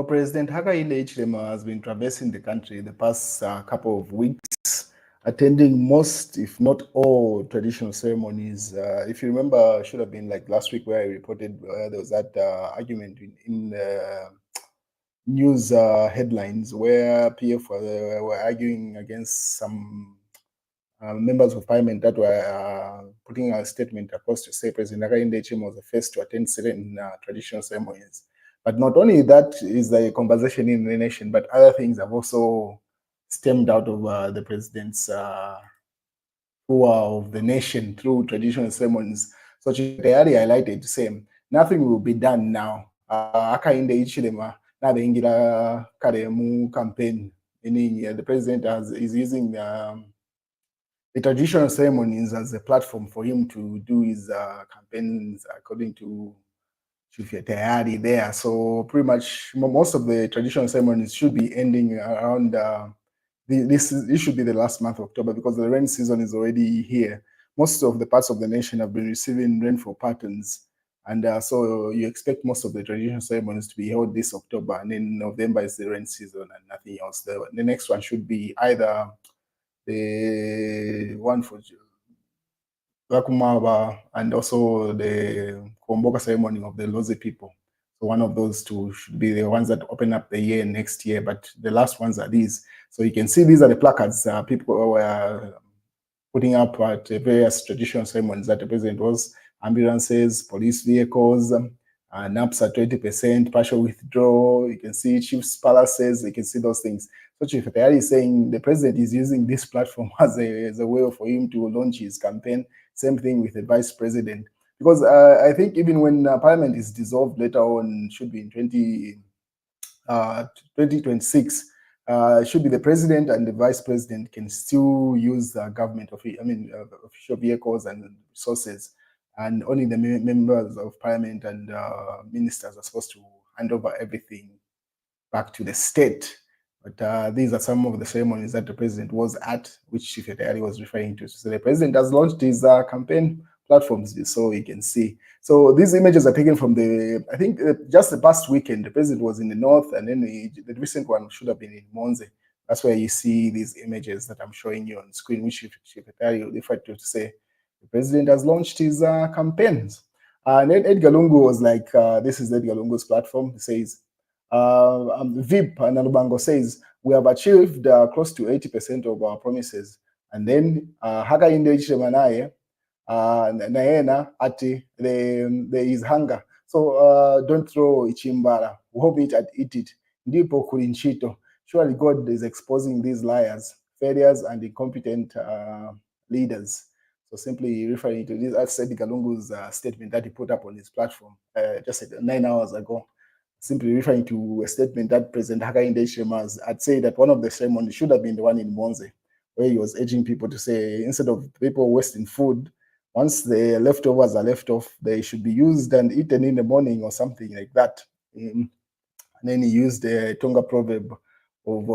So President Hakainde Hichilema has been traversing the country the past couple of weeks, attending most, if not all, traditional ceremonies. If you remember, should have been like last week where I reported there was that argument in news headlines where PF were arguing against some members of parliament that were putting a statement across to say President Hakainde Hichilema was the first to attend certain traditional ceremonies. But not only that is the conversation in the nation, but other things have also stemmed out of the president's tour of the nation through traditional ceremonies. So tayari highlighted the same. Nothing will be done now. Hakainde Hichilema na bengira karemu campaign. Meaning the president is using the traditional ceremonies as a platform for him to do his campaigns according to Tayari there. So pretty much most of the traditional ceremonies should be ending around this should be the last month of October because the rain season is already here. Most of the parts of the nation have been receiving rainfall patterns, and so you expect most of the traditional ceremonies to be held this October, and then November is the rain season and nothing else. The next one should be either the one for Rakumaba and also the Komboka ceremony of the Lozi people. So one of those two should be the ones that open up the year next year, but the last ones are these. So you can see these are the placards people were putting up at various traditional ceremonies that the president was: ambulances, police vehicles, NAPS at 20%, partial withdrawal. You can see chief's palaces, you can see those things. So Chief Tayari is saying the president is using this platform as a way for him to launch his campaign. Same thing with the vice president. Because I think even when parliament is dissolved later on, should be in 2026, should be the president and the vice president can still use government official vehicles and resources, and only the members of parliament and ministers are supposed to hand over everything back to the state. But these are some of the ceremonies that the president was at, which Chief Tayari was referring to. So the president has launched his campaign platforms, so you can see. So these images are taken from I think just the past weekend, the president was in the north, and then the recent one should have been in Monze. That's where you see these images that I'm showing you on screen, which Chief Tayari referred to say the president has launched his campaigns. And then Edgar Lungu was like, this is Edgar Lungu's platform. He says, VIP and Alubango says, we have achieved close to 80% of our promises. And then Hakainde Hichilema naena ati there is hunger. So don't throw ichimbara. Hope it and eat it. Ndipo kulinchito. Surely God is exposing these liars, failures, and incompetent leaders. So simply referring to this, as Edgar Lungu's statement that he put up on his platform just 9 hours ago. Simply referring to a statement that President Hakainde Hichilema had said that one of the ceremonies should have been the one in Monze, where he was urging people to say, instead of people wasting food, once the leftovers are left off, they should be used and eaten in the morning or something like that. And then he used the Tonga proverb of,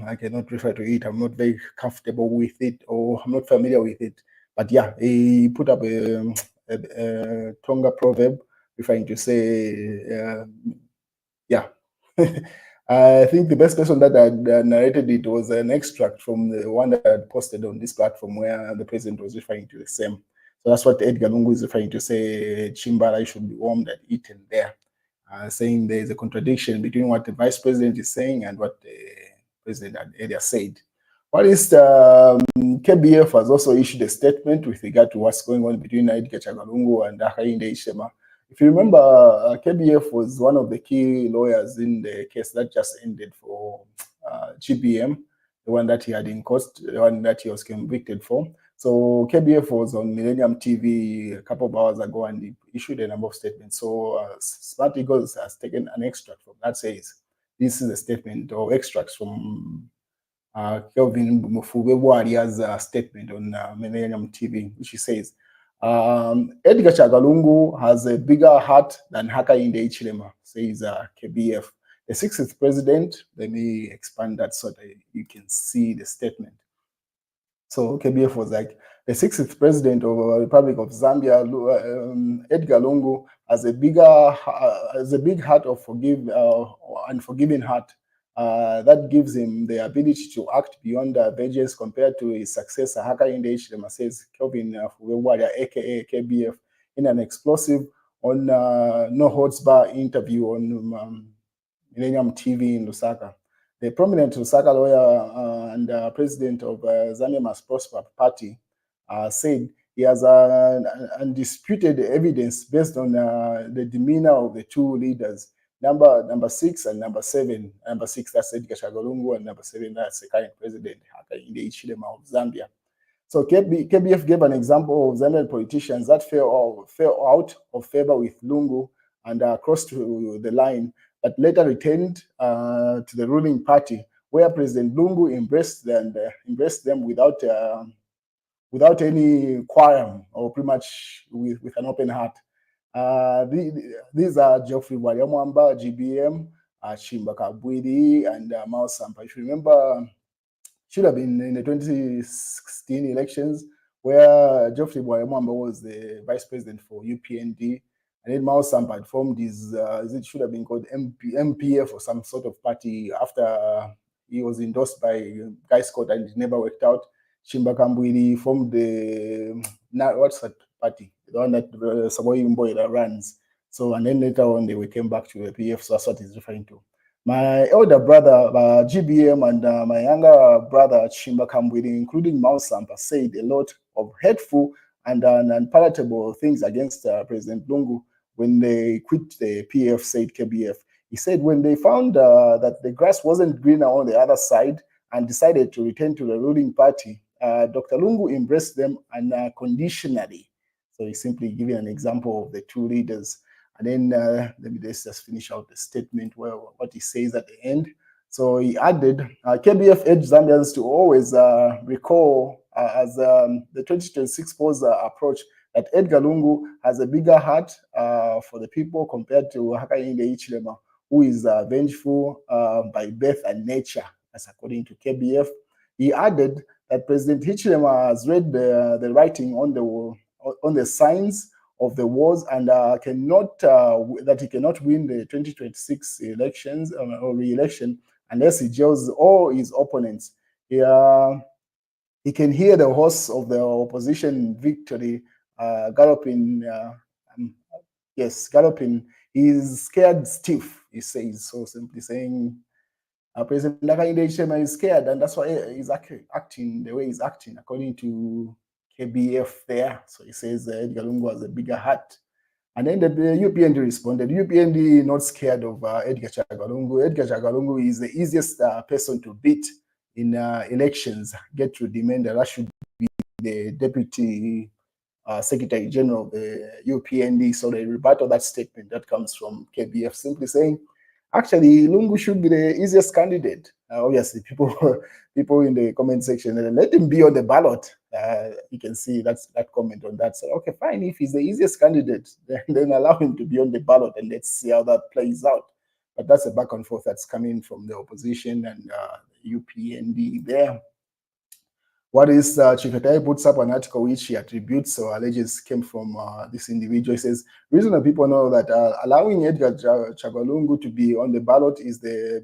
I cannot refer to it, I'm not very comfortable with it, or I'm not familiar with it. But yeah, he put up a Tonga proverb referring to say, yeah. I think the best person that had narrated it was an extract from the one that I had posted on this platform where the president was referring to the same. So that's what Edgar Lungu is referring to, say Chimbala should be warmed and eaten there, saying there is a contradiction between what the vice president is saying and what the president had earlier said. What is KBF has also issued a statement with regard to what's going on between Edgar Lungu and Hakainde Hichilema. If you remember, KBF was one of the key lawyers in the case that just ended for GBM, the one that he had in court, the one that he was convicted for. So KBF was on Millennium TV a couple of hours ago and he issued a number of statements. So Smart Eagles has taken an extract from that says, this is a statement or extracts from Kelvin Mufube Waria's statement on Millennium TV, which he says, Edgar Lungu has a bigger heart than Hakainde Hichilema, says KBF. The 60th president, let me expand that so that you can see the statement. So KBF was like, the 60th president of the Republic of Zambia, Edgar Lungu, has a big heart of and forgiving heart. That gives him the ability to act beyond vengeance compared to his successor, Hakainde Hichilema, says Kelvin Fuwewalia, aka KBF, in an explosive on No Holds Bar interview on Millennium TV in Lusaka. The prominent Lusaka lawyer and president of Zambia Must Prosper Party said he has undisputed evidence based on the demeanor of the two leaders, number 6 and number 7. Number 6, that's Edgar Chagwa, and number 7, that's the current president, Hakainde Hichilema of Zambia. So KBF gave an example of Zambian politicians that fell out of favor with Lungu and crossed to the line, but later returned to the ruling party, where President Lungu embraced them without any qualm, or pretty much with an open heart. These are Geoffrey Waliamwamba, GBM, Chimba Kabwidi, and Mao Sampa. If you remember, should have been in the 2016 elections, where Geoffrey Waliamwamba was the vice president for UPND, and then Mao Sampa had formed his, it should have been called MPF or some sort of party after he was endorsed by Guy Scott and it never worked out. Chimba Kabwidi formed what's that party? The one that Samoei Mbowe that runs. So, and then later on, they came back to the PF, so that's what he's referring to. My elder brother, GBM, and my younger brother, Chimba Kabwidi, including Mao Sampa, said a lot of hateful and unpalatable things against President Lungu when they quit the PF, said KBF. He said when they found that the grass wasn't greener on the other side and decided to return to the ruling party, Dr. Lungu embraced them unconditionally. So he's simply giving an example of the two leaders. And then let me just finish out the statement where what he says at the end. So he added, KBF urged Zambians to always recall as the 2026 polls approach that Edgar Lungu has a bigger heart for the people compared to Hakainde Hichilema, who is vengeful by birth and nature, as according to KBF. He added that President Hichilema has read the writing on the signs of the wars and that he cannot win the 2026 elections or re-election unless he jails all his opponents. He can hear the horse of the opposition victory galloping. Galloping. He's scared stiff, he says. So simply saying, President Hakainde Hichilema is scared, and that's why he's acting the way he's acting, according to KBF there. So he says Edgar Lungu has a bigger heart. And then the UPND responded, UPND not scared of Edgar Chagwa Lungu. Edgar Chagwa Lungu is the easiest person to beat in elections. Get to demand that should be the Deputy Secretary General of the UPND. So they rebutted that statement that comes from KBF, simply saying, actually, Lungu should be the easiest candidate. Obviously, people in the comment section, let him be on the ballot. You can see that comment on that. So, okay, fine. If he's the easiest candidate, then allow him to be on the ballot and let's see how that plays out. But that's a back and forth that's coming from the opposition and UPND there. What is Chikotai puts up an article which he attributes or alleges came from this individual. He says, reasonable people know that allowing Edgar Chagwa Lungu to be on the ballot is the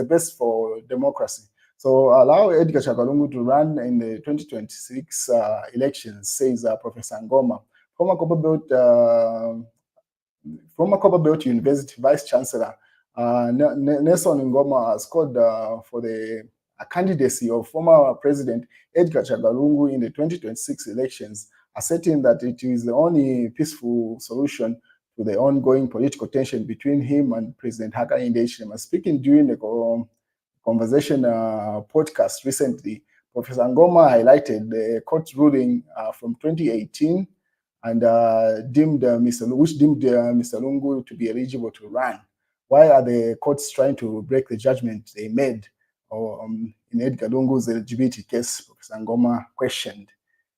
best for democracy. So allow Edgar Chagwa Lungu to run in the 2026 elections, says Professor Ngoma, former Copperbelt University Vice Chancellor. Nelson Ngoma has called for the candidacy of former President Edgar Chagwa Lungu in the 2026 elections, asserting that it is the only peaceful solution to the ongoing political tension between him and President Hakainde Hichilema. Speaking during the conversation podcast recently, Professor Ngoma highlighted the court ruling from 2018 and deemed Mr. Lungu to be eligible to run. Why are the courts trying to break the judgment they made in Edgar Lungu's eligibility case? Professor Ngoma questioned.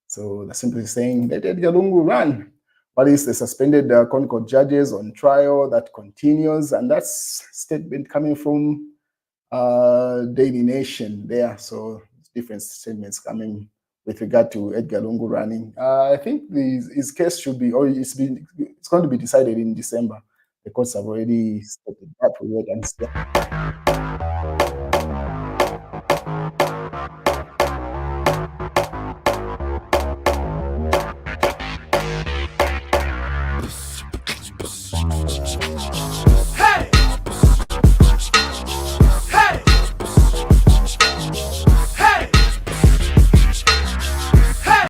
So they're simply saying, let Edgar Lungu run. What is the suspended Concord judges on trial that continues? And that's statement coming from Daily Nation there. So different statements coming with regard to Edgar Lungu running. I think his case should be, or it's going to be decided in December. The courts have already stated that. We wait and see.